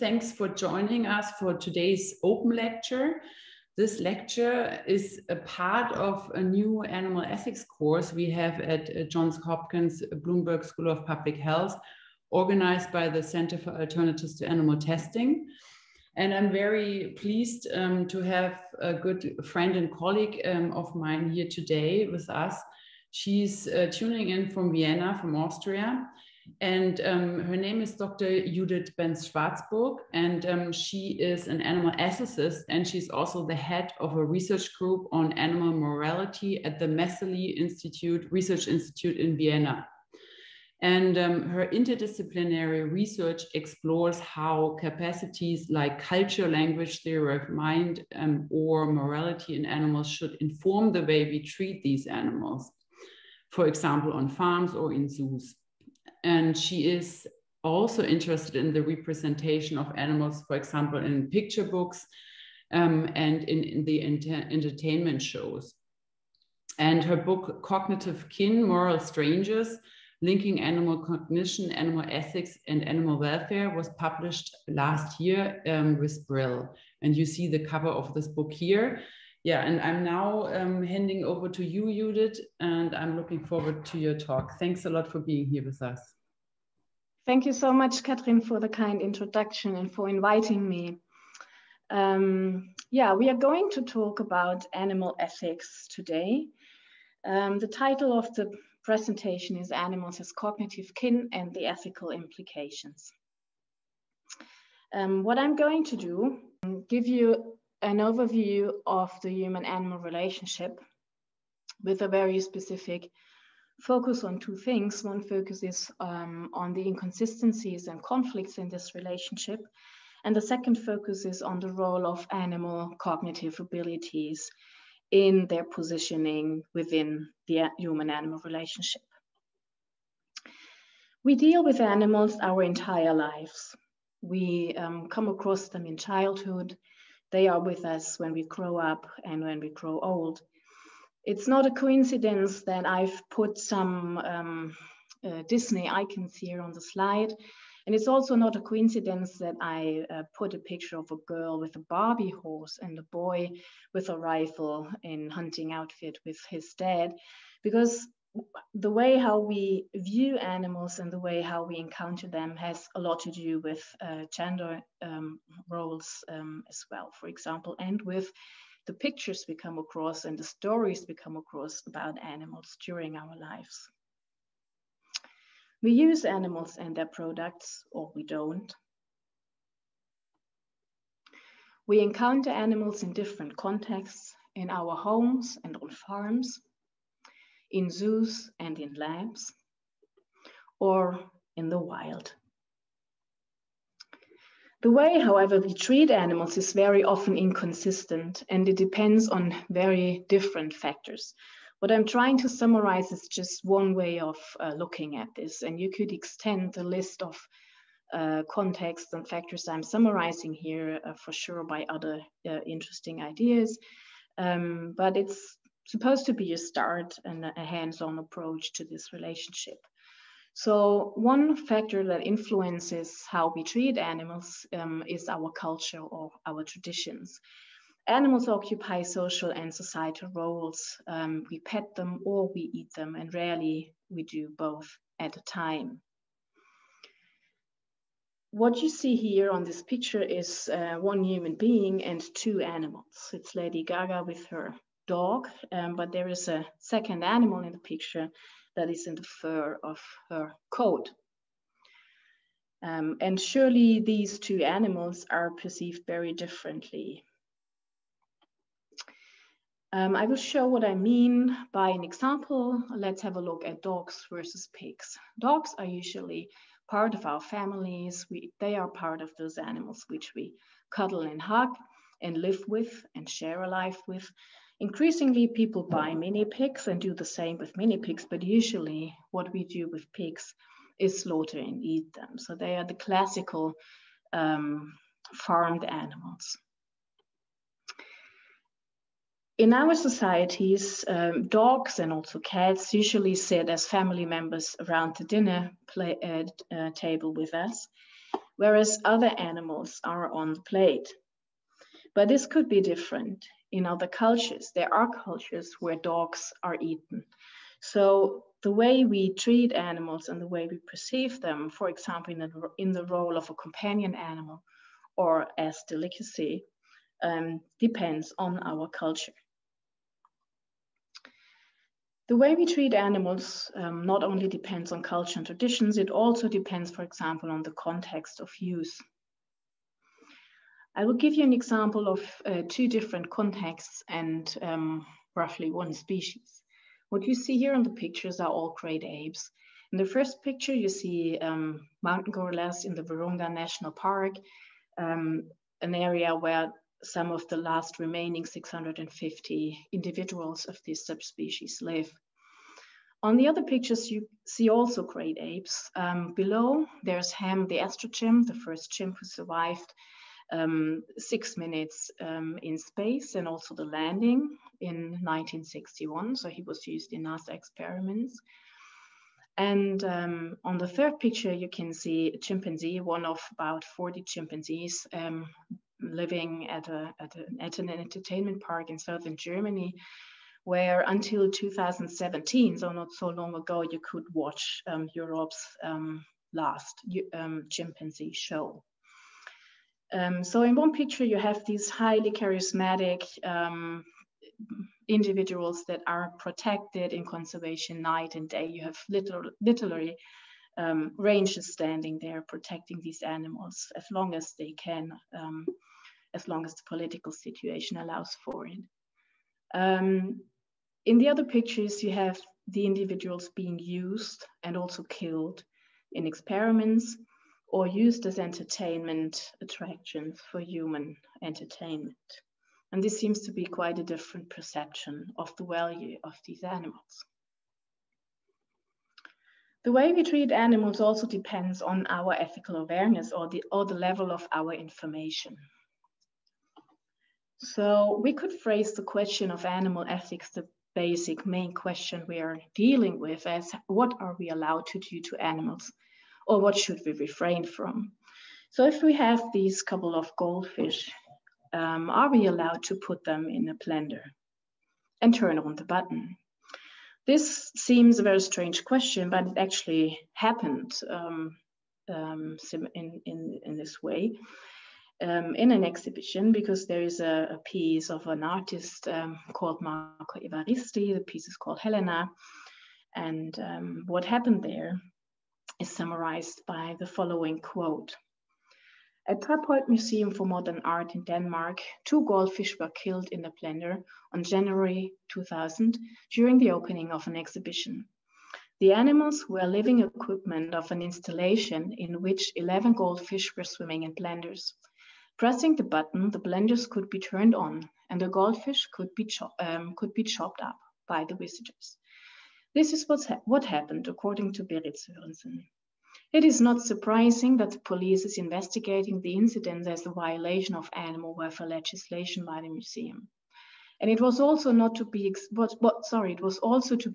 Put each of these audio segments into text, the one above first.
thanks for joining us for today's open lecture. This lecture is a part of a new animal ethics course we have at Johns Hopkins Bloomberg School of Public Health, organized by the Center for Alternatives to Animal Testing. And I'm very pleased to have a good friend and colleague of mine here today with us. She's tuning in from Vienna, from Austria. And her name is Dr. Judith Benz-Schwarzburg, and she is an animal ethicist, and she's also the head of a research group on animal morality at the Messely Research Institute in Vienna. And her interdisciplinary research explores how capacities like culture, language, theory of mind, or morality in animals should inform the way we treat these animals, for example, on farms or in zoos. And she is also interested in the representation of animals, for example, in picture books and in the entertainment shows. And her book, Cognitive Kin, Moral Strangers, Linking Animal Cognition, Animal Ethics, and Animal Welfare, was published last year with Brill. And you see the cover of this book here. Yeah, and I'm now handing over to you, Judith, and I'm looking forward to your talk. Thanks a lot for being here with us. Thank you so much, Katrin, for the kind introduction and for inviting me. Yeah, we are going to talk about animal ethics today. The title of the presentation is Animals as Cognitive Kin and the Ethical Implications. What I'm going to do, give you an overview of the human-animal relationship with a very specific focus on two things. One focus is on the inconsistencies and conflicts in this relationship. And the second focus is on the role of animal cognitive abilities in their positioning within the human-animal relationship. We deal with animals our entire lives. We come across them in childhood. They are with us when we grow up and when we grow old. It's not a coincidence that I've put some Disney icons here on the slide. And it's also not a coincidence that I put a picture of a girl with a Barbie horse and a boy with a rifle in hunting outfit with his dad, because the way how we view animals and the way how we encounter them has a lot to do with gender roles as well, for example, and with the pictures we come across and the stories we come across about animals during our lives. We use animals and their products, or we don't. We encounter animals in different contexts, in our homes and on farms, in zoos and in labs, or in the wild. The way, however, we treat animals is very often inconsistent, and it depends on very different factors. What I'm trying to summarize is just one way of looking at this, and you could extend the list of contexts and factors I'm summarizing here for sure by other interesting ideas, but it's supposed to be a start and a hands-on approach to this relationship. So one factor that influences how we treat animals is our culture or our traditions. Animals occupy social and societal roles. We pet them or we eat them, and rarely we do both at a time. What you see here on this picture is one human being and two animals. It's Lady Gaga with her dog, but there is a second animal in the picture that is in the fur of her coat. And surely these two animals are perceived very differently. I will show what I mean by an example. Let's have a look at dogs versus pigs. Dogs are usually part of our families. They are part of those animals which we cuddle and hug and live with and share a life with. Increasingly, people buy mini pigs and do the same with mini pigs, but usually what we do with pigs is slaughter and eat them. So they are the classical farmed animals. In our societies, dogs and also cats usually sit as family members around the dinner table with us. whereas other animals are on the plate. But this could be different in other cultures. There are cultures where dogs are eaten. So the way we treat animals and the way we perceive them, for example, in the role of a companion animal or as delicacy, depends on our culture. The way we treat animals not only depends on culture and traditions, it also depends, for example, on the context of use. I will give you an example of two different contexts and roughly one species. What you see here on the pictures are all great apes. In the first picture, you see mountain gorillas in the Virunga National Park, an area where some of the last remaining 650 individuals of this subspecies live. On the other pictures, you see also great apes. Below, there's Ham the astrochimp, the first chimp who survived 6 minutes in space, and also the landing in 1961. So he was used in NASA experiments. And on the third picture, you can see a chimpanzee, one of about 40 chimpanzees living at an entertainment park in southern Germany, where until 2017, so not so long ago, you could watch Europe's last chimpanzee show. So in one picture, you have these highly charismatic individuals that are protected in conservation night and day. You have literally rangers standing there protecting these animals as long as they can, as long as the political situation allows for it. In the other pictures, you have the individuals being used and also killed in experiments or used as entertainment attractions for human entertainment. And this seems to be quite a different perception of the value of these animals. The way we treat animals also depends on our ethical awareness or the level of our information. So we could phrase the question of animal ethics, the basic main question we are dealing with, as what are we allowed to do to animals, or what should we refrain from? So if we have these couple of goldfish, are we allowed to put them in a blender and turn on the button? This seems a very strange question, but it actually happened in this way. In an exhibition, because there is a piece of an artist called Marco Evaristi. The piece is called Helena. And what happened there is summarized by the following quote. At Trapholt Museum for Modern Art in Denmark, 2 goldfish were killed in a blender on January 2000 during the opening of an exhibition. The animals were living equipment of an installation in which 11 goldfish were swimming in blenders. Pressing the button, the blenders could be turned on and the goldfish could be chopped up by the visitors. This is what happened, according to Berit Sørensen. It is not surprising that the police is investigating the incident as a violation of animal welfare legislation by the museum. And it was also to be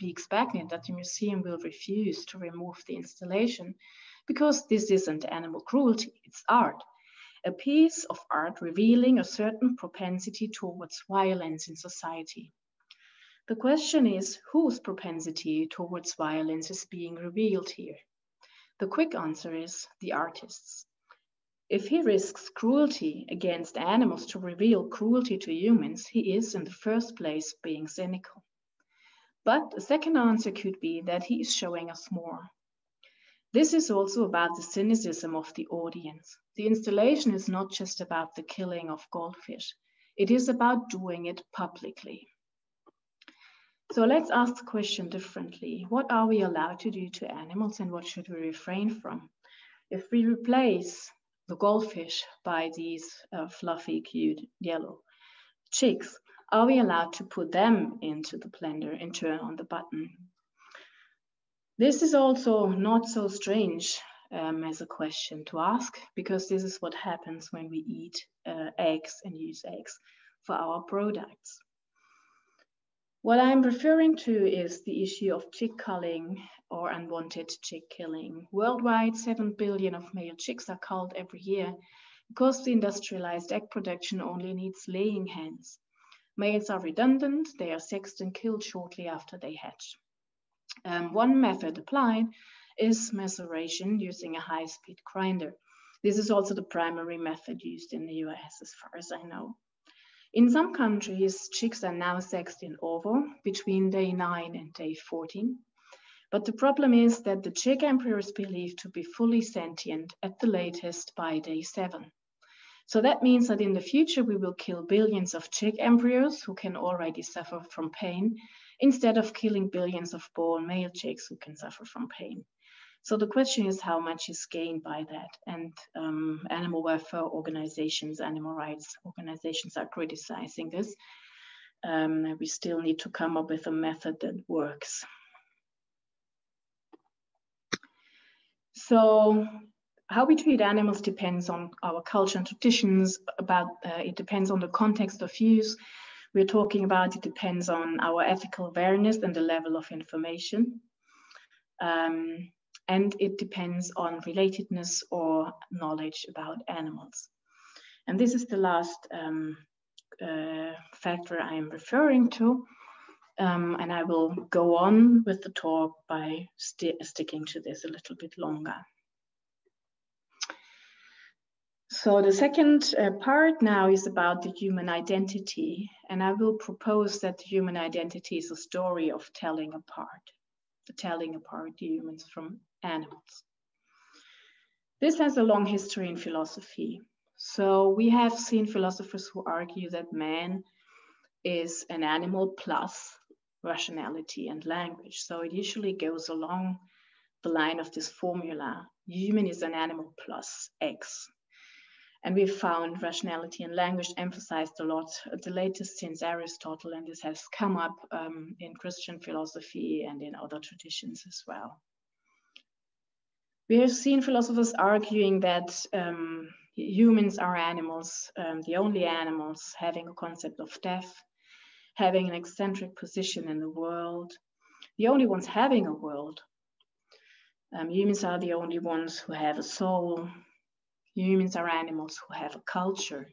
expected that the museum will refuse to remove the installation, because this isn't animal cruelty, it's art. A piece of art revealing a certain propensity towards violence in society. The question is, whose propensity towards violence is being revealed here? The quick answer is the artist's. If he risks cruelty against animals to reveal cruelty to humans, he is in the first place being cynical. But a second answer could be that he is showing us more. This is also about the cynicism of the audience. The installation is not just about the killing of goldfish. It is about doing it publicly. So let's ask the question differently. What are we allowed to do to animals and what should we refrain from? If we replace the goldfish by these fluffy, cute yellow chicks, are we allowed to put them into the blender and turn on the button? This is also not so strange as a question to ask, because this is what happens when we eat eggs and use eggs for our products. What I'm referring to is the issue of chick culling or unwanted chick killing. Worldwide, 7 billion of male chicks are culled every year because the industrialized egg production only needs laying hens. Males are redundant, they are sexed and killed shortly after they hatch. One method applied is maceration using a high-speed grinder. This is also the primary method used in the US, as far as I know. In some countries, chicks are now sexed in ovo between day 9 and day 14. But the problem is that the chick embryo is believed to be fully sentient at the latest by day 7. So that means that in the future, we will kill billions of chick embryos who can already suffer from pain, instead of killing billions of born male chicks who can suffer from pain. So the question is how much is gained by that? And animal welfare organizations, animal rights organizations are criticizing this. We still need to come up with a method that works. So how we treat animals depends on our culture and traditions. It depends on the context of use we're talking about. It depends on our ethical awareness and the level of information. And it depends on relatedness or knowledge about animals. And this is the last factor I am referring to. And I will go on with the talk by sticking to this a little bit longer. So the second part now is about the human identity. And I will propose that the human identity is a story of telling apart humans from animals. This has a long history in philosophy. So we have seen philosophers who argue that man is an animal plus rationality and language. So it usually goes along the line of this formula. Human is an animal plus X. And we've found rationality and language emphasized a lot, the latest since Aristotle, and this has come up in Christian philosophy and in other traditions as well. We have seen philosophers arguing that humans are animals, the only animals having a concept of death, having an eccentric position in the world, the only ones having a world. Humans are the only ones who have a soul. Humans are animals who have a culture,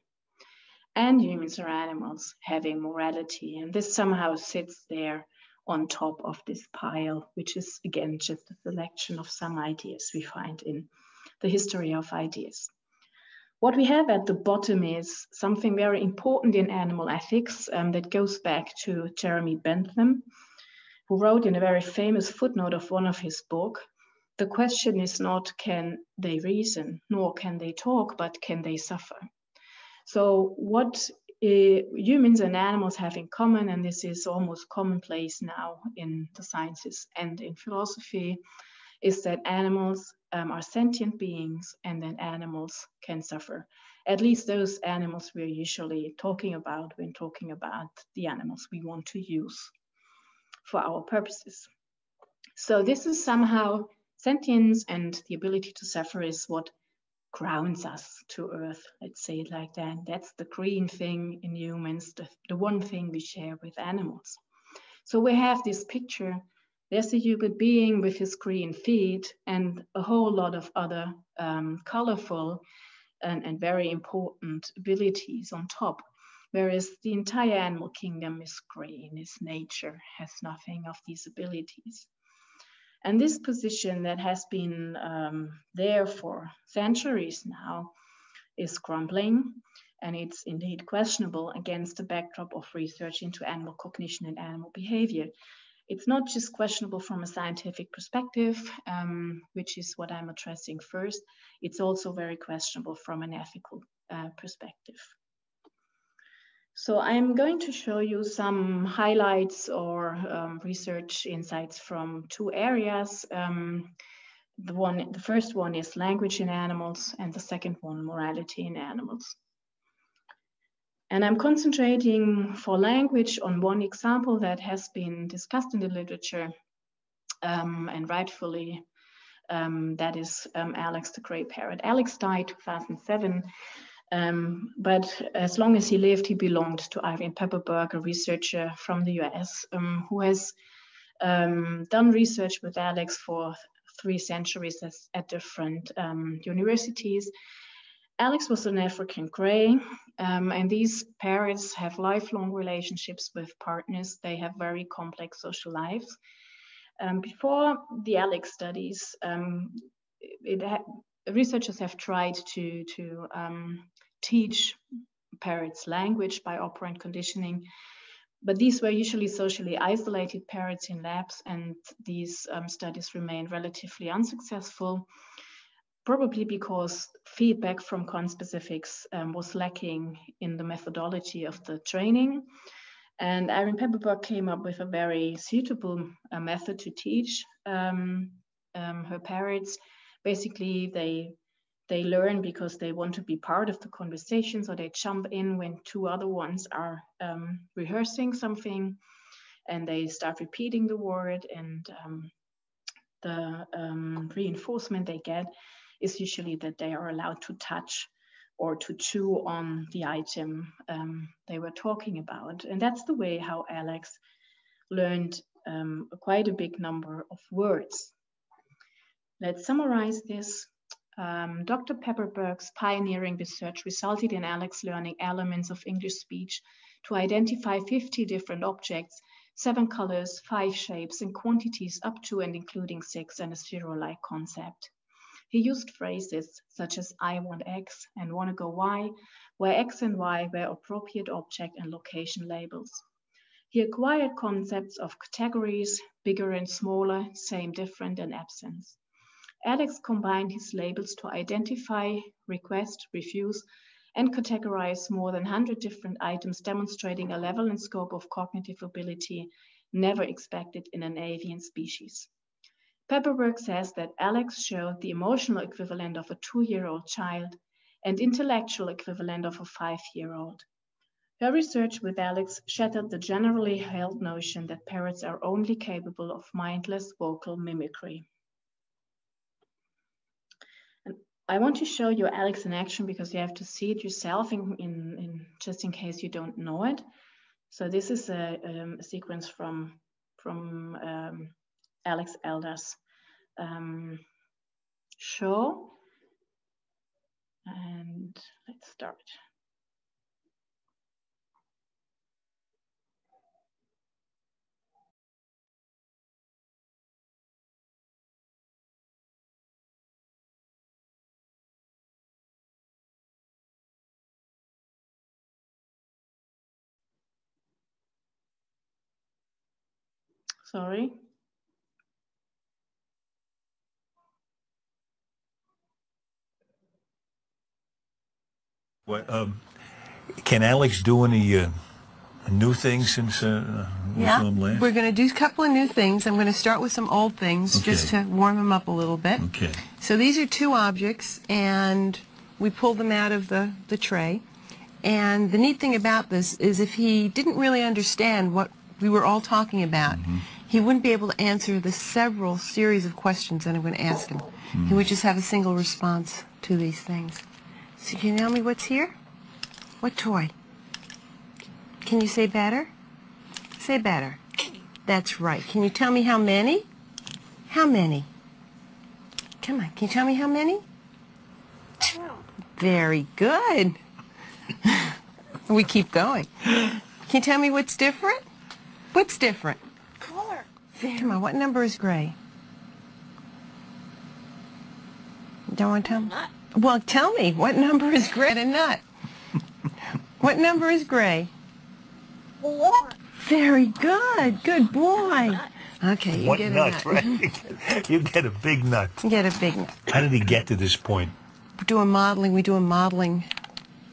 and humans are animals having morality. And this somehow sits there on top of this pile, which is again just a selection of some ideas we find in the history of ideas. What we have at the bottom is something very important in animal ethics that goes back to Jeremy Bentham, who wrote in a very famous footnote of one of his books, the question is not can they reason, nor can they talk, but can they suffer? So what humans and animals have in common, and this is almost commonplace now in the sciences and in philosophy, is that animals are sentient beings and that animals can suffer. At least those animals we're usually talking about when talking about the animals we want to use for our purposes. So this is somehow sentience and the ability to suffer is what grounds us to earth, let's say it like that. That's the green thing in humans, the one thing we share with animals. So we have this picture, there's a human being with his green feet and a whole lot of other colorful and very important abilities on top, whereas the entire animal kingdom is green, is nature, has nothing of these abilities. And this position that has been there for centuries now is crumbling, and it's indeed questionable against the backdrop of research into animal cognition and animal behavior. It's not just questionable from a scientific perspective, which is what I'm addressing first. It's also very questionable from an ethical perspective. So I'm going to show you some highlights or research insights from two areas. The first one is language in animals, and the second one, morality in animals. And I'm concentrating for language on one example that has been discussed in the literature, and rightfully, that is Alex the Grey Parrot. Alex died 2007. But as long as he lived, he belonged to Irving Pepperberg, a researcher from the US, who has done research with Alex for 3 centuries at different universities. Alex was an African grey, and these parrots have lifelong relationships with partners. They have very complex social lives. Before the Alex studies, researchers have tried to teach parrots language by operant conditioning, but these were usually socially isolated parrots in labs, and these studies remained relatively unsuccessful, probably because feedback from conspecifics was lacking in the methodology of the training. And Irene Pepperberg came up with a very suitable method to teach her parrots. Basically, they learn because they want to be part of the conversation, so they jump in when 2 other ones are rehearsing something, and they start repeating the word, and the reinforcement they get is usually that they are allowed to touch or to chew on the item they were talking about. And that's the way how Alex learned quite a big number of words. Let's summarize this. Dr. Pepperberg's pioneering research resulted in Alex learning elements of English speech to identify 50 different objects, 7 colors, 5 shapes, and quantities up to and including 6, and a zero-like concept. He used phrases such as "I want X" and "wanna go Y", where X and Y were appropriate object and location labels. He acquired concepts of categories, bigger and smaller, same, different, and absence. Alex combined his labels to identify, request, refuse, and categorize more than 100 different items, demonstrating a level and scope of cognitive ability never expected in an avian species. Pepperberg says that Alex showed the emotional equivalent of a 2-year-old child and intellectual equivalent of a 5-year-old. Her research with Alex shattered the generally held notion that parrots are only capable of mindless vocal mimicry. And I want to show you Alex in action because you have to see it yourself just in case you don't know it. So this is a sequence from Alex Elder's show, and let's start. Sorry. What, can Alex do any new things since we saw him last? We're going to do a couple of new things. I'm going to start with some old things just to warm him up a little bit. Okay. So these are 2 objects, and we pulled them out of the tray. And the neat thing about this is if he didn't really understand what we were all talking about, he wouldn't be able to answer the several series of questions that I'm going to ask him. He would just have a single response to these things. So can you tell me what's here? What toy? Can you say better? Say better. That's right. Can you tell me how many? How many? Come on, can you tell me how many? 2. Very good. We keep going. Can you tell me what's different? What's different? Color. Come on, what number is gray? Don't want to tell me? Well, tell me, what number is gray? A nut. What number is gray? 4. Very good. Good boy. Okay, you get a nut. Right? You get a big nut. You get a big nut. How did he get to this point? We do a modeling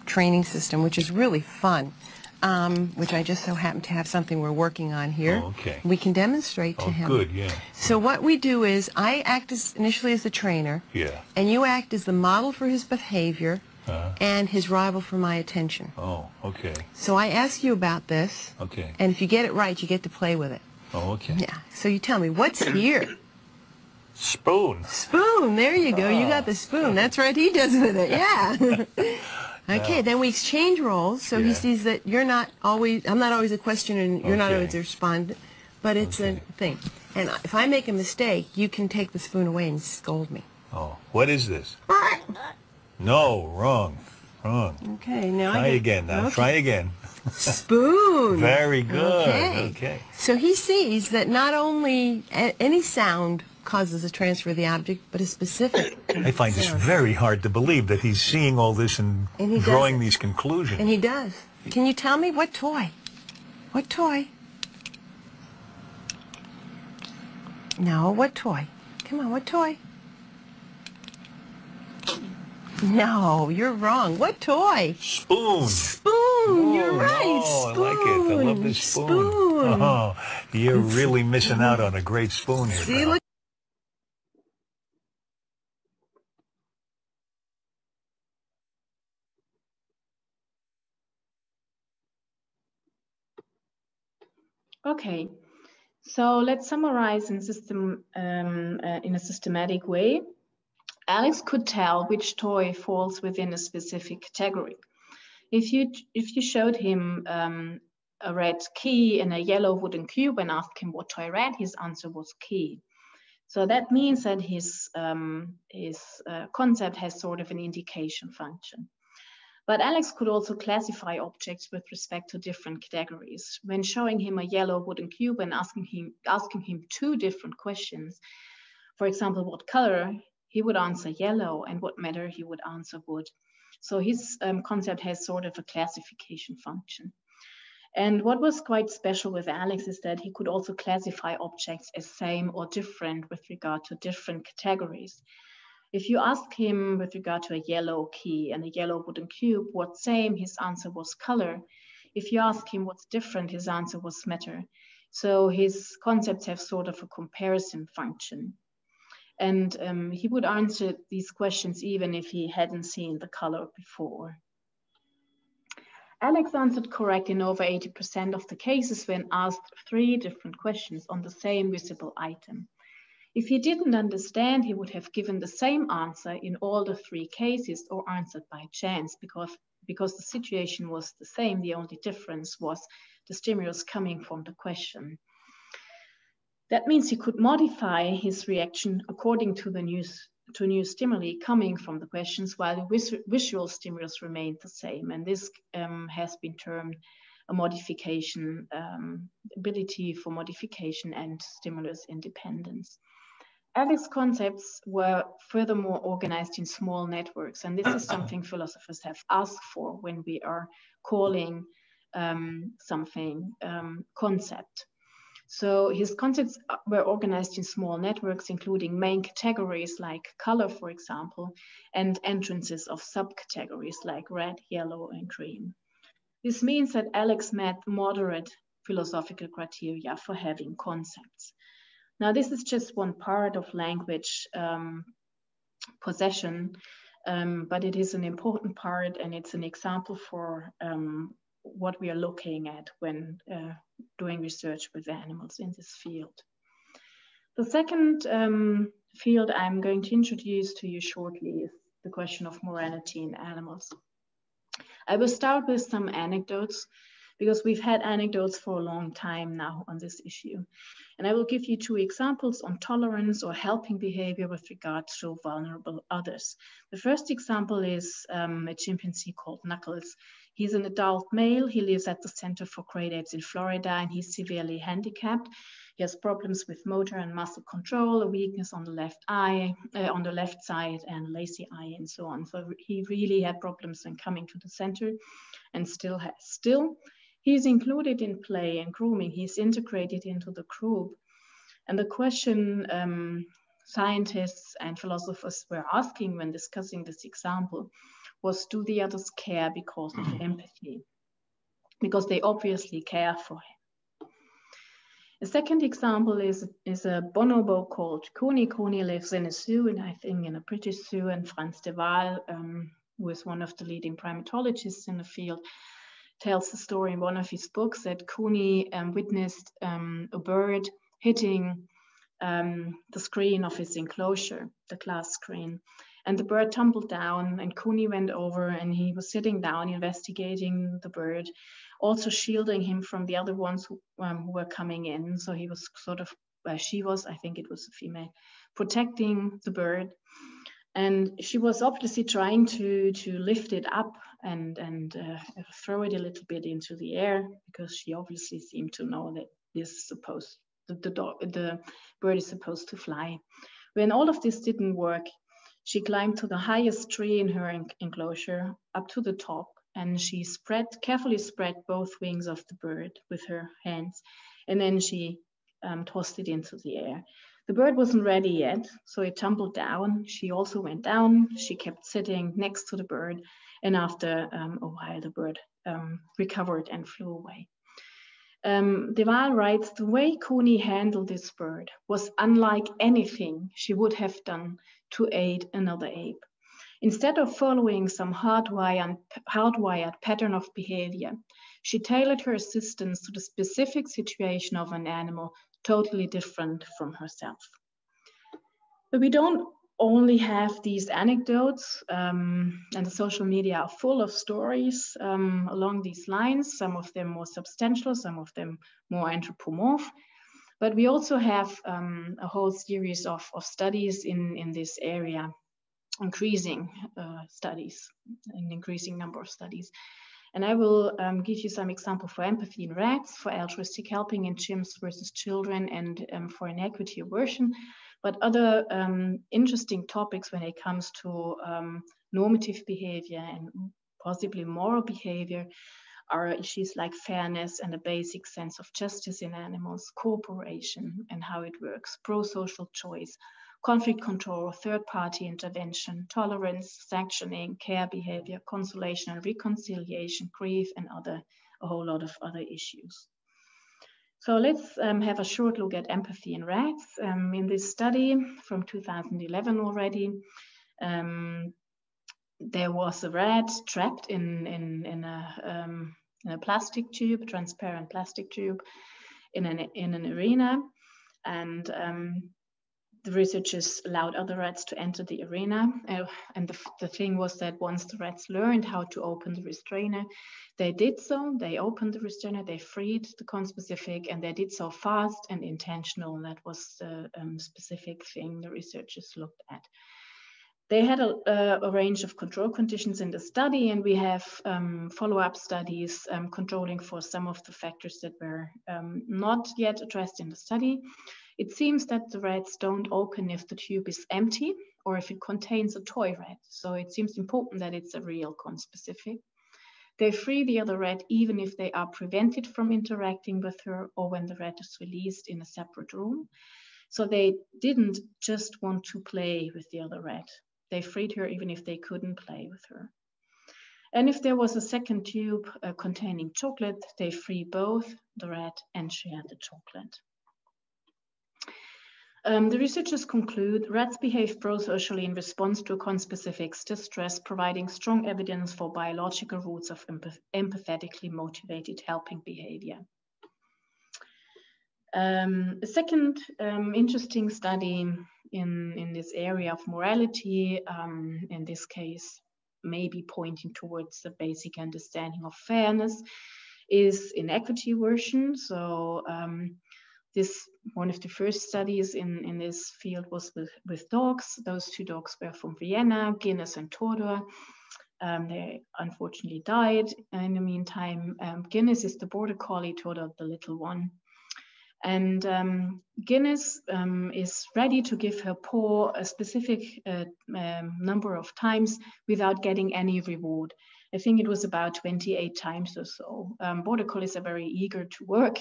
training system, which is really fun, which I just so happen to have something we're working on here. Oh, okay. We can demonstrate to him. Oh, good, yeah. So what we do is I act initially as the trainer, and you act as the model for his behavior and his rival for my attention. Oh, okay. So I ask you about this, and if you get it right, you get to play with it. Oh, okay. Yeah. So you tell me, what's here? Spoon. Spoon. There you go. You got the spoon. That's right. He does with it. Yeah. Okay, Now- then we exchange roles, so he Yeah. sees that I'm not always a questioner and you're not Okay. always a respondent, but it's Okay. a thing. And if I make a mistake, you can take the spoon away and scold me. Oh, what is this? No, wrong. Okay, now Try I get, again now. okay. Try again. Spoon. Very good. Okay. Okay. So he sees that not only any sound causes a transfer of the object, but a specific I find this sound. very hard to believe that he's seeing all this and And he does drawing it. these conclusions. And he does. Can you tell me what toy? What toy? No, what toy? Come on, what toy? No, you're wrong. What toy? Spoon. Spoon. You're right. Oh, Spoon. I like it. I love this spoon. Spoon. Oh, you're really missing out on a great spoon here, See, pal. look. Okay, so let's summarize in a systematic way. Alex could tell which toy falls within a specific category. If you showed him a red key in a yellow wooden cube and asked him what toy red, his answer was key. So that means that his concept has sort of an indication function. But Alex could also classify objects with respect to different categories. When showing him a yellow wooden cube and asking him two different questions, for example, what color, he would answer yellow, and what matter, he would answer wood. So his concept has sort of a classification function. And what was quite special with Alex is that he could also classify objects as same or different with regard to different categories. If you ask him with regard to a yellow key and a yellow wooden cube, what's same, his answer was color. If you ask him what's different, his answer was matter. So his concepts have sort of a comparison function. And he would answer these questions even if he hadn't seen the color before. Alex answered correct in over 80% of the cases when asked 3 different questions on the same visible item. If he didn't understand, he would have given the same answer in all the 3 cases or answered by chance because the situation was the same. The only difference was the stimulus coming from the question. That means he could modify his reaction according to the new stimuli coming from the questions, while the visual stimulus remained the same. And this has been termed a modification, ability for modification and stimulus independence. Alex's concepts were furthermore organized in small networks, and this is something philosophers have asked for when we are calling something concept. So his concepts were organized in small networks, including main categories like color, for example, and entrances of subcategories like red, yellow, and green. This means that Alex met moderate philosophical criteria for having concepts. Now, this is just one part of language possession, but it is an important part, and it's an example for what we are looking at when doing research with animals in this field. The second field I'm going to introduce to you shortly is the question of morality in animals. I will start with some anecdotes because we've had anecdotes for a long time now on this issue. And I will give you 2 examples on tolerance or helping behavior with regard to vulnerable others. The first example is a chimpanzee called Knuckles. He's an adult male. He lives at the Center for Great Apes in Florida, and he's severely handicapped. He has problems with motor and muscle control, a weakness on the left eye, on the left side, and lazy eye, and so on. So he really had problems when coming to the center, and still has. Still, he's included in play and grooming. He's integrated into the group. And the question scientists and philosophers were asking when discussing this example was, do the others care because of empathy? Because they obviously care for him. The second example is a bonobo called Kuni. Kuni lives in a zoo, and I think in a British zoo, and Frans de Waal, who is one of the leading primatologists in the field, tells the story in one of his books that Kuni witnessed a bird hitting the screen of his enclosure, the glass screen. And the bird tumbled down, and Cooney went over, and he was sitting down investigating the bird, also shielding him from the other ones who were coming in. So he was sort of, she was, I think it was a female, protecting the bird. And she was obviously trying to lift it up and throw it a little bit into the air, because she obviously seemed to know that this is supposed, the bird is supposed to fly. When all of this didn't work, she climbed to the highest tree in her enclosure, up to the top, and she carefully spread both wings of the bird with her hands, and then she tossed it into the air. The bird wasn't ready yet, so it tumbled down. She also went down. She kept sitting next to the bird, and after a while, the bird recovered and flew away. De Waal writes, the way Cooney handled this bird was unlike anything she would have done to aid another ape. Instead of following some hardwired pattern of behavior, she tailored her assistance to the specific situation of an animal totally different from herself. But we don't only have these anecdotes, and the social media are full of stories along these lines, some of them more substantial, some of them more anthropomorph. But we also have a whole series of studies in this area, increasing studies, an increasing number of studies. And I will give you some example for empathy in rats, for altruistic helping in chimps versus children, and for inequity aversion. But other interesting topics when it comes to normative behavior and possibly moral behavior are issues like fairness and a basic sense of justice in animals, cooperation and how it works, pro-social choice, conflict control, third-party intervention, tolerance, sanctioning, care behavior, consolation and reconciliation, grief, and a whole lot of other issues. So let's have a short look at empathy in rats. In this study from 2011 already, there was a rat trapped in a plastic tube, transparent plastic tube, in an arena, and the researchers allowed other rats to enter the arena. And the thing was that once the rats learned how to open the restrainer, they did so. They opened the restrainer, they freed the conspecific, and they did so fast and intentional. That was the specific thing the researchers looked at. They had a range of control conditions in the study, and we have follow-up studies controlling for some of the factors that were not yet addressed in the study. It seems that the rats don't open if the tube is empty or if it contains a toy rat. So it seems important that it's a real conspecific. They free the other rat even if they are prevented from interacting with her or when the rat is released in a separate room. So they didn't just want to play with the other rat. They freed her even if they couldn't play with her. And if there was a second tube containing chocolate, they free both the rat and share the chocolate. The researchers conclude rats behave pro-socially in response to a conspecific's distress, providing strong evidence for biological roots of empathetically motivated helping behavior. A second interesting study in this area of morality, in this case, maybe pointing towards the basic understanding of fairness, is inequity aversion. So this one of the first studies in this field was with dogs. Those two dogs were from Vienna, Guinness and Todor. They unfortunately died in the meantime. Guinness is the border collie, Todor the little one. And Guinness is ready to give her paw a specific number of times without getting any reward. I think it was about 28 times or so. Border collies are very eager to work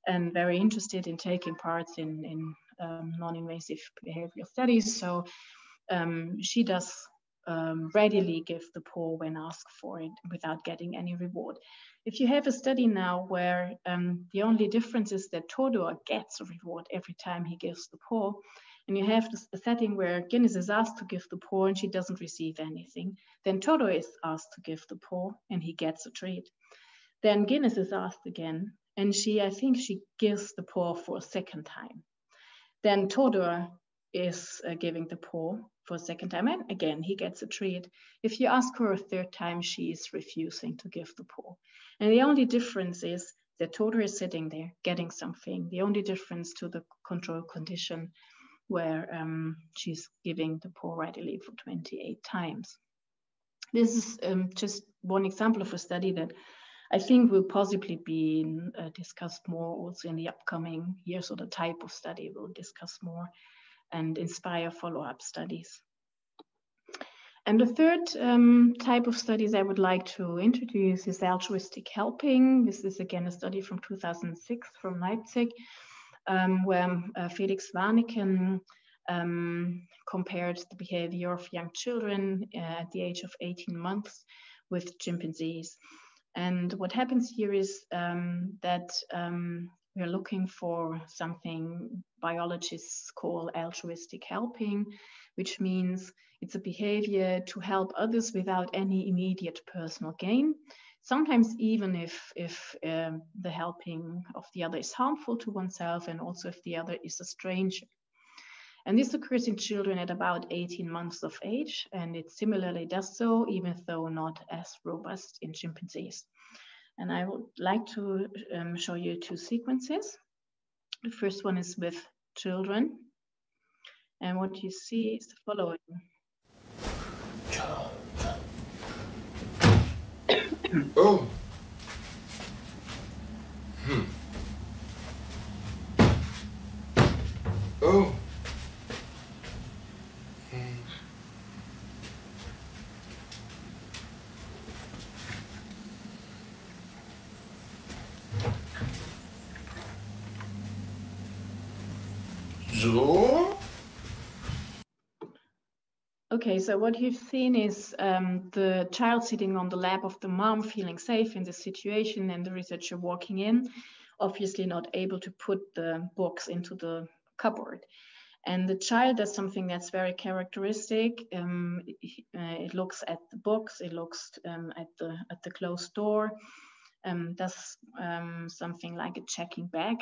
and very interested in taking part in non-invasive behavioral studies. So she does readily give the paw when asked for it without getting any reward. If you have a study now where the only difference is that Todor gets a reward every time he gives the paw, and you have a setting where Guinness is asked to give the paw and she doesn't receive anything, then Todor is asked to give the paw and he gets a treat. Then Guinness is asked again, and I think she gives the paw for a second time. Then Todor is giving the paw for a second time, and again he gets a treat. If you ask her a third time, she is refusing to give the paw. And the only difference is that Toto is sitting there getting something. The only difference to the control condition where she's giving the paw readily for 28 times. This is just one example of a study that I think will possibly be discussed more also in the upcoming years, or the type of study we'll discuss more and inspire follow-up studies. And the third type of studies I would like to introduce is altruistic helping. This is again a study from 2006 from Leipzig, where Felix Warneken compared the behavior of young children at the age of 18 months with chimpanzees. And what happens here is that we're looking for something biologists call altruistic helping, which means it's a behavior to help others without any immediate personal gain. Sometimes even if the helping of the other is harmful to oneself, and also if the other is a stranger. And this occurs in children at about 18 months of age, and it similarly does so, even though not as robust in chimpanzees. And I would like to show you two sequences. The first one is with children, and what you see is the following. Oh. Oh. So. Okay, so what you've seen is the child sitting on the lap of the mom, feeling safe in the situation, and the researcher walking in, obviously not able to put the books into the cupboard. And the child does something that's very characteristic. It looks at the books, it looks at the closed door, does something like a checking back,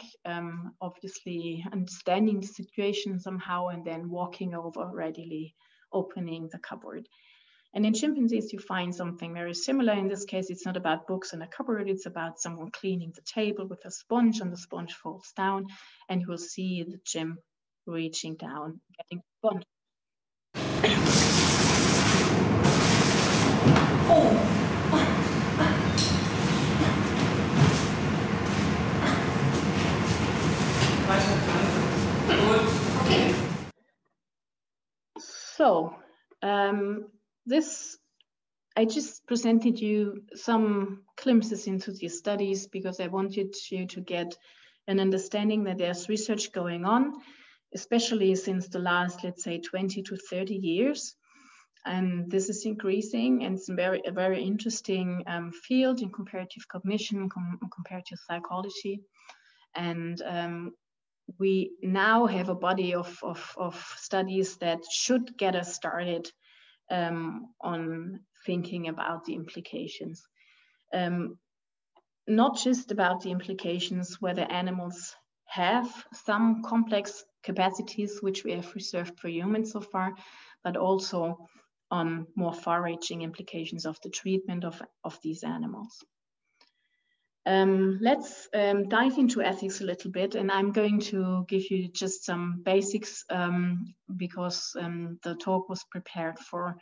obviously understanding the situation somehow, and then walking over readily, opening the cupboard. And in chimpanzees, you find something very similar. In this case, it's not about books in a cupboard, it's about someone cleaning the table with a sponge, and the sponge falls down, and you will see the chimp reaching down, getting the sponge. So I just presented you some glimpses into these studies because I wanted you to get an understanding that there's research going on, especially since the last, let's say, 20 to 30 years. And this is increasing, and it's a very interesting field in comparative cognition, comparative psychology. And we now have a body of studies that should get us started on thinking about the implications. Not just about the implications whether animals have some complex capacities which we have reserved for humans so far, but also on more far-reaching implications of the treatment of these animals. Let's dive into ethics a little bit, and I'm going to give you just some basics because the talk was prepared for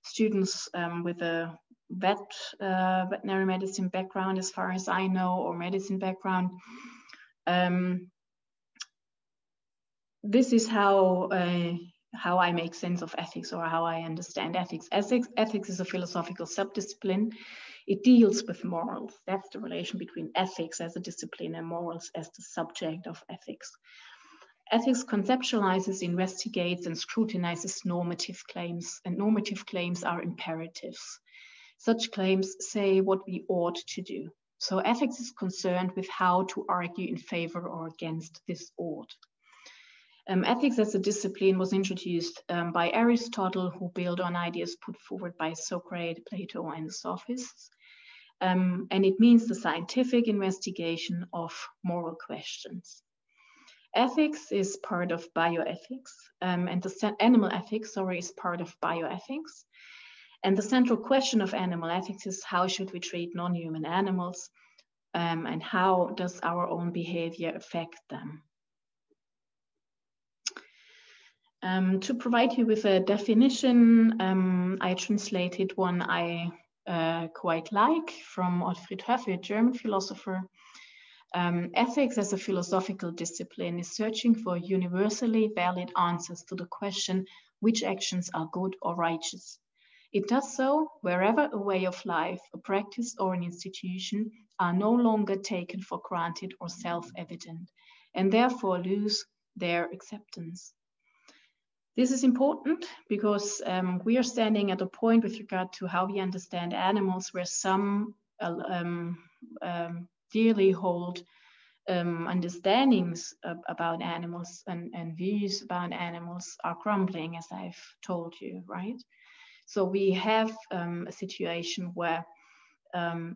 students with a veterinary medicine background, as far as I know, or medicine background. This is how I make sense of ethics, or how I understand ethics. Ethics is a philosophical subdiscipline. It deals with morals. That's the relation between ethics as a discipline and morals as the subject of ethics. Ethics conceptualizes, investigates, and scrutinizes normative claims, and normative claims are imperatives. Such claims say what we ought to do. So ethics is concerned with how to argue in favor or against this ought. Ethics as a discipline was introduced by Aristotle, who built on ideas put forward by Socrates, Plato, and the Sophists. And it means the scientific investigation of moral questions. Ethics is part of bioethics, and the animal ethics, sorry, is part of bioethics. And the central question of animal ethics is how should we treat non-human animals, and how does our own behavior affect them? To provide you with a definition, I translated one I quite like from Ottfried Höfle, a German philosopher. Ethics as a philosophical discipline is searching for universally valid answers to the question which actions are good or righteous. It does so wherever a way of life, a practice, or an institution are no longer taken for granted or self-evident, and therefore lose their acceptance. This is important because we are standing at a point with regard to how we understand animals where some dearly hold understandings about animals and views about animals are crumbling, as I've told you, right? So we have a situation where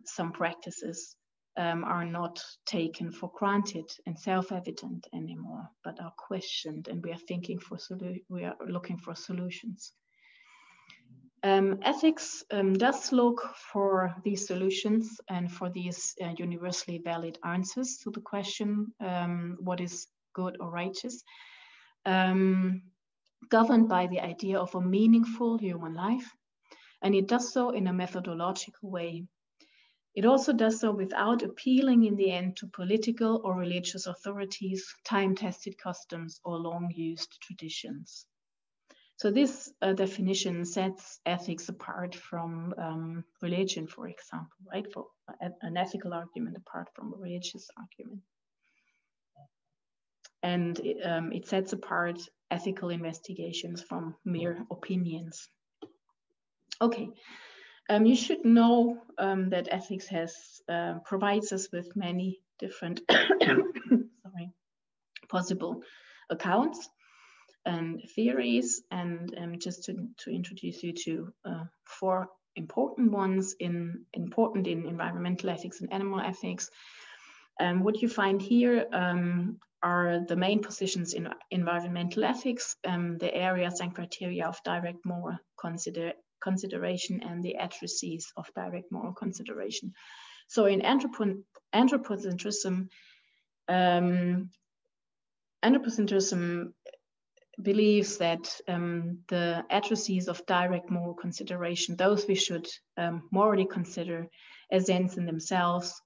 some practices are not taken for granted and self-evident anymore, but are questioned, and we are looking for solutions. Ethics does look for these solutions and for these universally valid answers to the question, what is good or righteous, governed by the idea of a meaningful human life. And it does so in a methodological way. It also does so without appealing in the end to political or religious authorities, time-tested customs, or long-used traditions. So this definition sets ethics apart from religion, for example, right? For an ethical argument apart from a religious argument. And it sets apart ethical investigations from mere opinions. Okay, you should know that ethics provides us with many different possible accounts and theories, and just to introduce you to 4 important ones important in environmental ethics and animal ethics. What you find here are the main positions in environmental ethics, the areas and criteria of direct moral consideration and the attrices of direct moral consideration. So in anthropocentrism, anthropocentrism believes that the attrices of direct moral consideration, those we should morally consider as ends in themselves,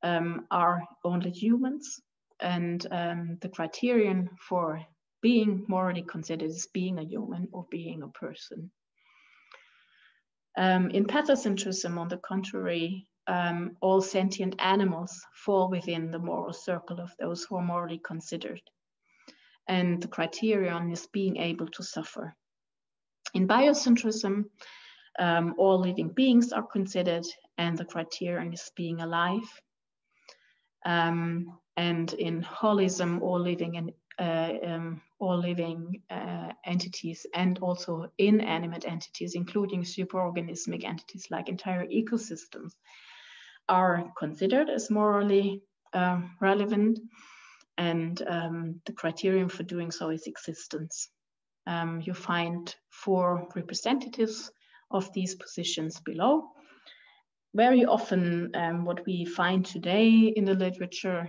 are only humans, and the criterion for being morally considered is being a human or being a person. In pathocentrism, on the contrary, all sentient animals fall within the moral circle of those who are morally considered. And the criterion is being able to suffer. In biocentrism, all living beings are considered, and the criterion is being alive. And in holism, all living entities and also inanimate entities, including superorganismic entities like entire ecosystems, are considered as morally relevant, and the criterion for doing so is existence. You find 4 representatives of these positions below. Very often what we find today in the literature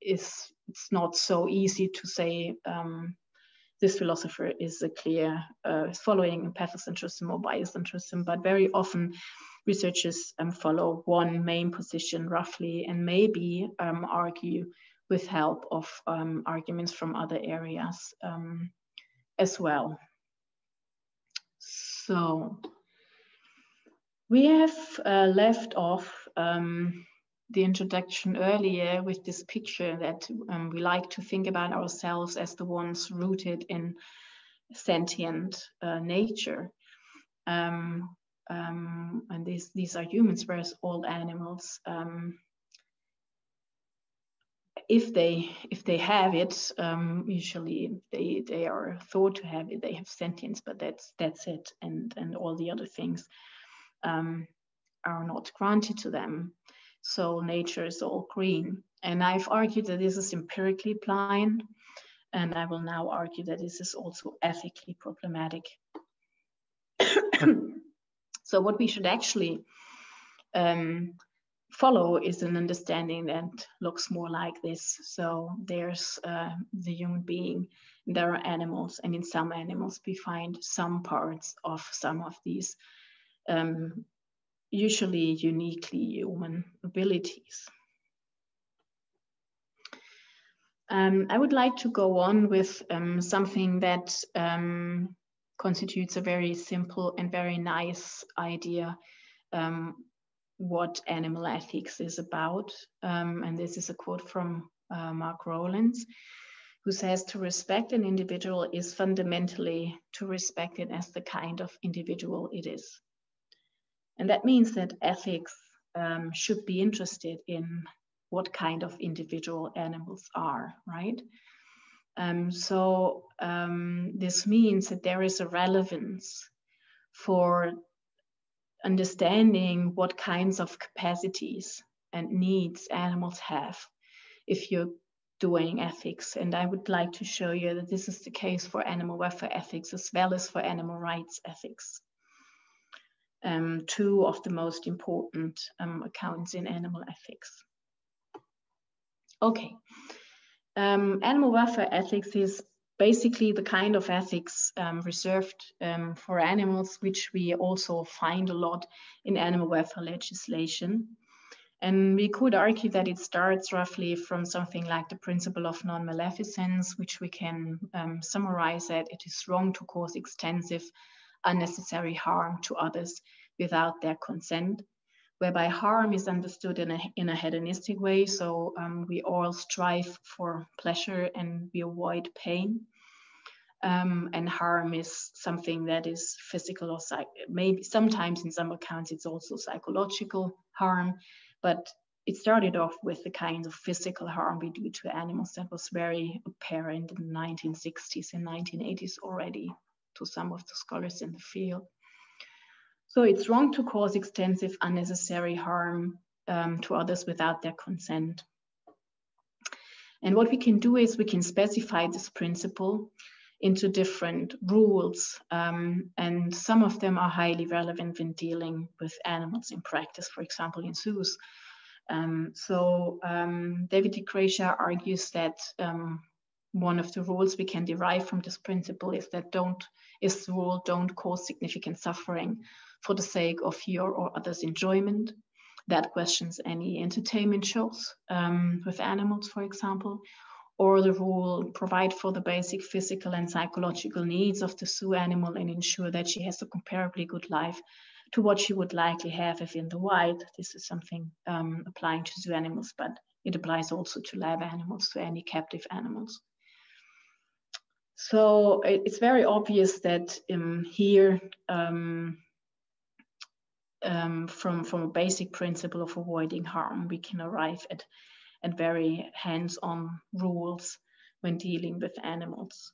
is it's not so easy to say this philosopher is a clear following pathocentrism or biocentrism, but very often researchers follow one main position roughly and maybe argue with help of arguments from other areas as well. So we have left off the introduction earlier with this picture that we like to think about ourselves as the ones rooted in sentient nature. And these are humans, whereas all animals, if they have it, usually they are thought to have it. They have sentience, but that's it, and all the other things are not granted to them. So nature is all green. And I've argued that this is empirically blind, and I will now argue that this is also ethically problematic. So what we should actually follow is an understanding that looks more like this. So there's the human being, there are animals, and in some animals we find some parts of some of these usually uniquely human abilities. I would like to go on with something that constitutes a very simple and very nice idea what animal ethics is about. And this is a quote from Mark Rowlands, who says, "To respect an individual is fundamentally to respect it as the kind of individual it is." And that means that ethics should be interested in what kind of individual animals are, right? This means that there is a relevance for understanding what kinds of capacities and needs animals have if you're doing ethics. And I would like to show you that this is the case for animal welfare ethics as well as for animal rights ethics. Two of the most important accounts in animal ethics. Okay, animal welfare ethics is basically the kind of ethics reserved for animals, which we also find a lot in animal welfare legislation. And we could argue that it starts roughly from something like the principle of non-maleficence, which we can summarize that it is wrong to cause extensive, unnecessary harm to others without their consent, whereby harm is understood in a hedonistic way. So we all strive for pleasure and we avoid pain. And harm is something that is physical or maybe sometimes in some accounts it's also psychological harm, but it started off with the kinds of physical harm we do to animals that was very apparent in the 1960s and 1980s already to some of the scholars in the field. So it's wrong to cause extensive, unnecessary harm to others without their consent. And what we can do is we can specify this principle into different rules, and some of them are highly relevant when dealing with animals in practice, for example, in zoos. David de Gracia argues that one of the rules we can derive from this principle is that the rule don't cause significant suffering for the sake of your or others' enjoyment. That questions any entertainment shows with animals, for example, or the rule provide for the basic physical and psychological needs of the zoo animal and ensure that she has a comparably good life to what she would likely have if in the wild. This is something applying to zoo animals, but it applies also to lab animals, to any captive animals. So it's very obvious that here, from a basic principle of avoiding harm, we can arrive at very hands-on rules when dealing with animals.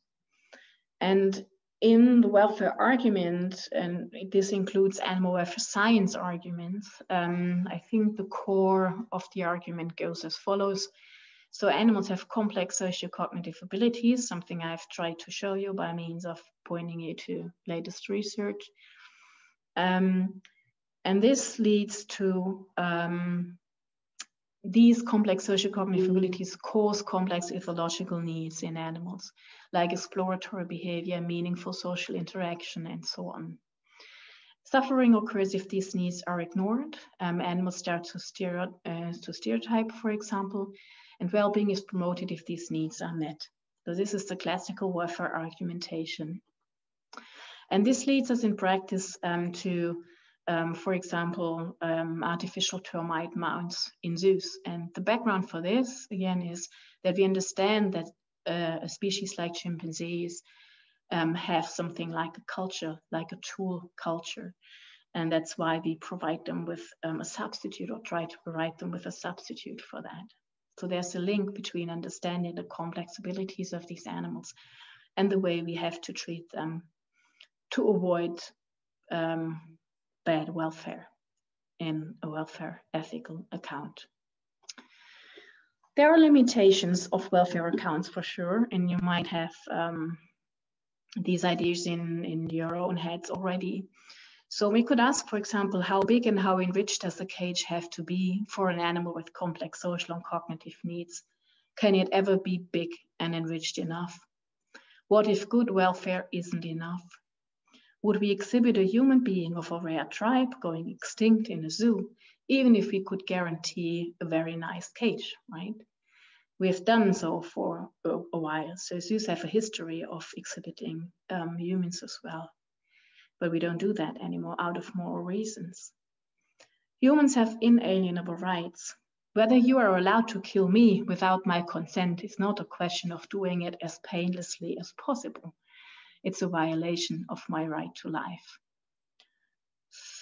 And in the welfare argument, and this includes animal welfare science arguments, I think the core of the argument goes as follows. So animals have complex socio-cognitive abilities, something I've tried to show you by means of pointing you to latest research. And this leads to these complex socio-cognitive abilities cause complex ethological needs in animals, like exploratory behavior, meaningful social interaction, and so on. Suffering occurs if these needs are ignored. Animals start to stereotype, for example, and well-being is promoted if these needs are met. So this is the classical welfare argumentation. And this leads us in practice to for example, artificial termite mounds in zoos. And the background for this, again, is that we understand that a species like chimpanzees have something like a culture, like a tool culture. And that's why we provide them with a substitute, or try to provide them with a substitute for that. So there's a link between understanding the complex abilities of these animals and the way we have to treat them to avoid bad welfare in a welfare ethical account. There are limitations of welfare accounts for sure, and you might have these ideas in your own heads already. So we could ask, for example, how big and how enriched does the cage have to be for an animal with complex social and cognitive needs? Can it ever be big and enriched enough? What if good welfare isn't enough? Would we exhibit a human being of a rare tribe going extinct in a zoo, even if we could guarantee a very nice cage, right? We have done so for a while. So zoos have a history of exhibiting humans as well. But we don't do that anymore out of moral reasons. Humans have inalienable rights. Whether you are allowed to kill me without my consent is not a question of doing it as painlessly as possible. It's a violation of my right to life.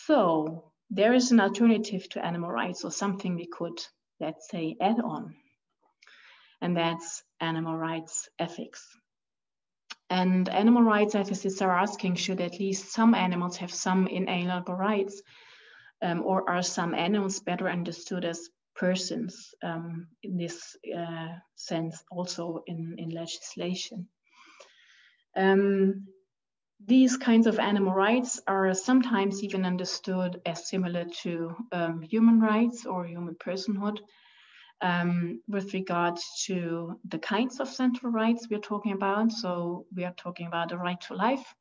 So there is an alternative to animal rights, or something we could, let's say, add on. And that's animal rights ethics. And animal rights ethicists are asking, should at least some animals have some inalienable rights? Or are some animals better understood as persons in this sense, also in legislation? These kinds of animal rights are sometimes even understood as similar to human rights or human personhood. With regards to the kinds of central rights we're talking about. So we are talking about a right to life,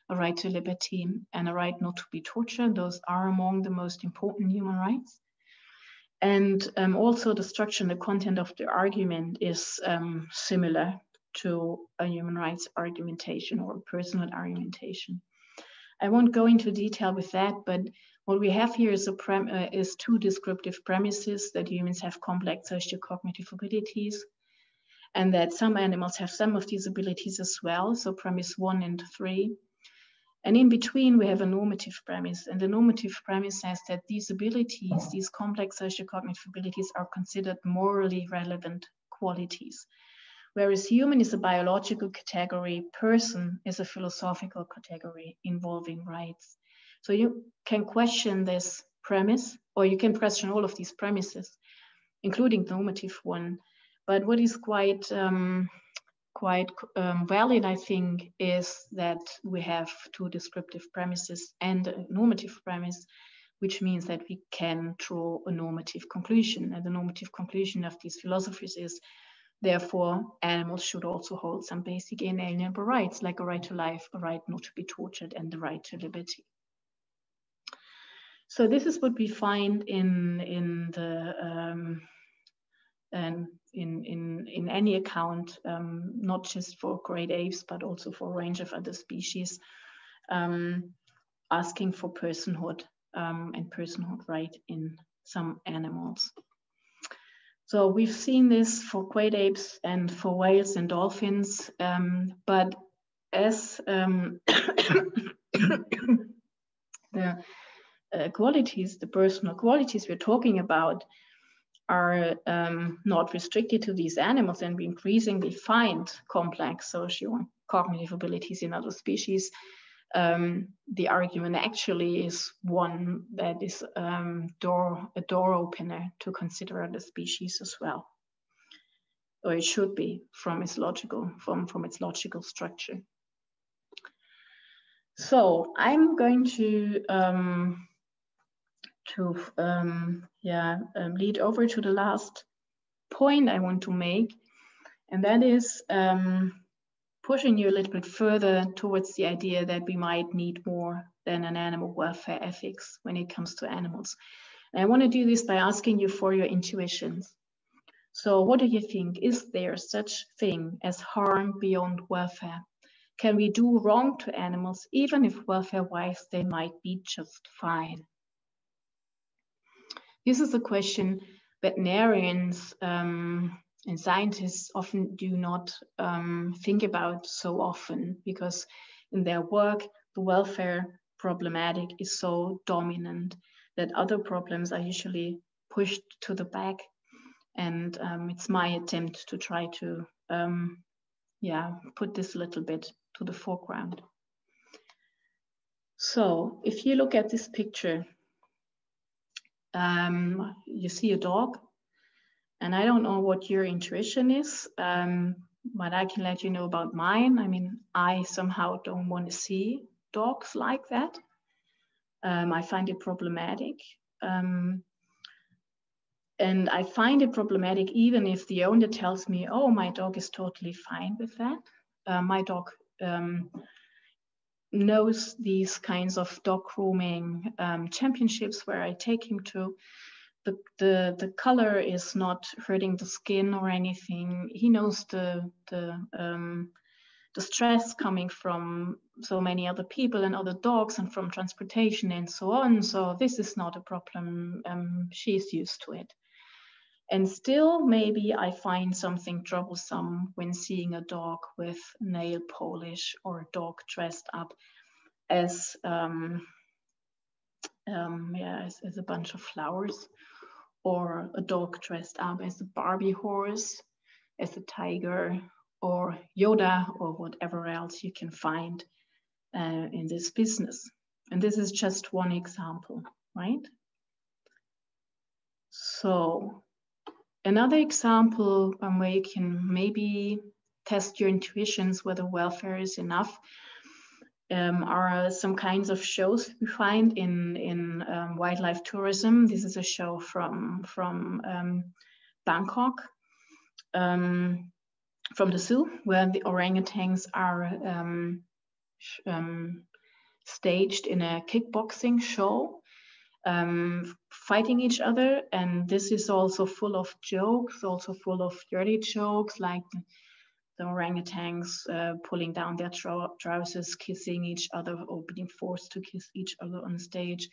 a right to liberty, and a right not to be tortured. Those are among the most important human rights. And also the structure and the content of the argument is similar to a human rights argumentation or a personal argumentation. I won't go into detail with that, but what we have here is two descriptive premises: that humans have complex socio-cognitive abilities, and that some animals have some of these abilities as well. So premise 1 and 3. And in between, we have a normative premise. And the normative premise says that these abilities, these complex socio-cognitive abilities, are considered morally relevant qualities. Whereas human is a biological category, person is a philosophical category involving rights. So you can question this premise, or you can question all of these premises, including the normative one. But what is quite valid, I think, is that we have two descriptive premises and a normative premise, which means that we can draw a normative conclusion. And the normative conclusion of these philosophies is, therefore, animals should also hold some basic inalienable rights, like a right to life, a right not to be tortured, and the right to liberty. So this is what we find in any account, not just for great apes, but also for a range of other species, asking for personhood and personhood right in some animals. So we've seen this for great apes and for whales and dolphins, but as the qualities, the personal qualities we're talking about, are not restricted to these animals, and we increasingly find complex socio-cognitive abilities in other species. The argument actually is one that is a door opener to consider other species as well, or it should be from its logical structure. So I'm going to lead over to the last point I want to make, and that is pushing you a little bit further towards the idea that we might need more than an animal welfare ethics when it comes to animals. And I want to do this by asking you for your intuitions. So what do you think? Is there such thing as harm beyond welfare? Can we do wrong to animals, even if welfare-wise they might be just fine? This is a question veterinarians and scientists often do not think about so often, because in their work, the welfare problematic is so dominant that other problems are usually pushed to the back. And it's my attempt to try to put this a little bit to the foreground. So if you look at this picture, you see a dog. And I don't know what your intuition is, but I can let you know about mine. I mean, I somehow don't want to see dogs like that. I find it problematic. And I find it problematic even if the owner tells me, oh, my dog is totally fine with that. My dog knows these kinds of dog grooming championships where I take him to. The color is not hurting the skin or anything. He knows the stress coming from so many other people and other dogs and from transportation and so on. So this is not a problem. She's used to it. And still, maybe I find something troublesome when seeing a dog with nail polish or a dog dressed up as as a bunch of flowers, or a dog dressed up as a Barbie horse, as a tiger, or Yoda, or whatever else you can find in this business. And this is just one example, right? So another example where you can maybe test your intuitions whether welfare is enough are some kinds of shows we find in wildlife tourism. This is a show from Bangkok, from the zoo, where the orangutans are staged in a kickboxing show, fighting each other. And this is also full of jokes, also full of dirty jokes, like the orangutans pulling down their trousers, kissing each other, or being forced to kiss each other on stage.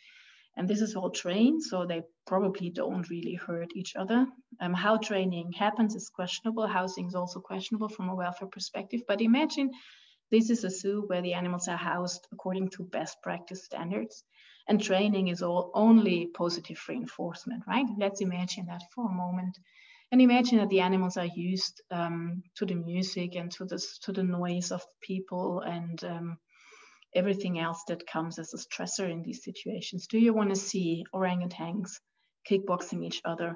And this is all trained, so they probably don't really hurt each other. How training happens is questionable. Housing is also questionable from a welfare perspective. But imagine this is a zoo where the animals are housed according to best practice standards, and training is only positive reinforcement, right? Let's imagine that for a moment. And imagine that the animals are used to the music and to the noise of people and everything else that comes as a stressor in these situations. Do you want to see orangutans kickboxing each other,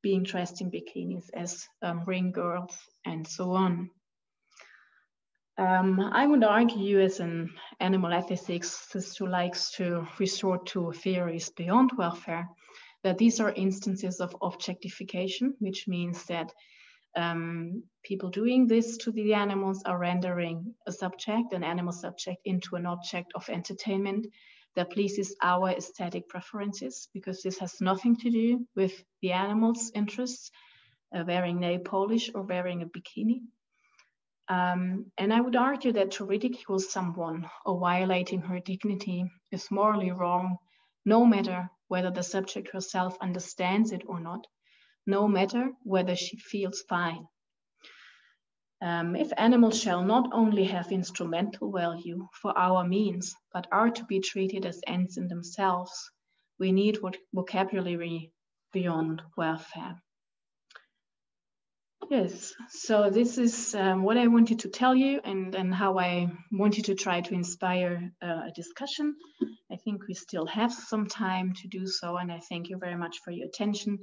being dressed in bikinis as ring girls, and so on? I would argue, as an animal ethicist who likes to resort to theories beyond welfare, that these are instances of objectification, which means that people doing this to the animals are rendering an animal subject, into an object of entertainment that pleases our aesthetic preferences, because this has nothing to do with the animal's interests, wearing nail polish or wearing a bikini. And I would argue that to ridicule someone or violating her dignity is morally wrong, no matter whether the subject herself understands it or not, no matter whether she feels fine. If animals shall not only have instrumental value for our means, but are to be treated as ends in themselves, we need vocabulary beyond welfare. Yes, so this is what I wanted to tell you, and how I wanted to try to inspire a discussion. I think we still have some time to do so, and I thank you very much for your attention.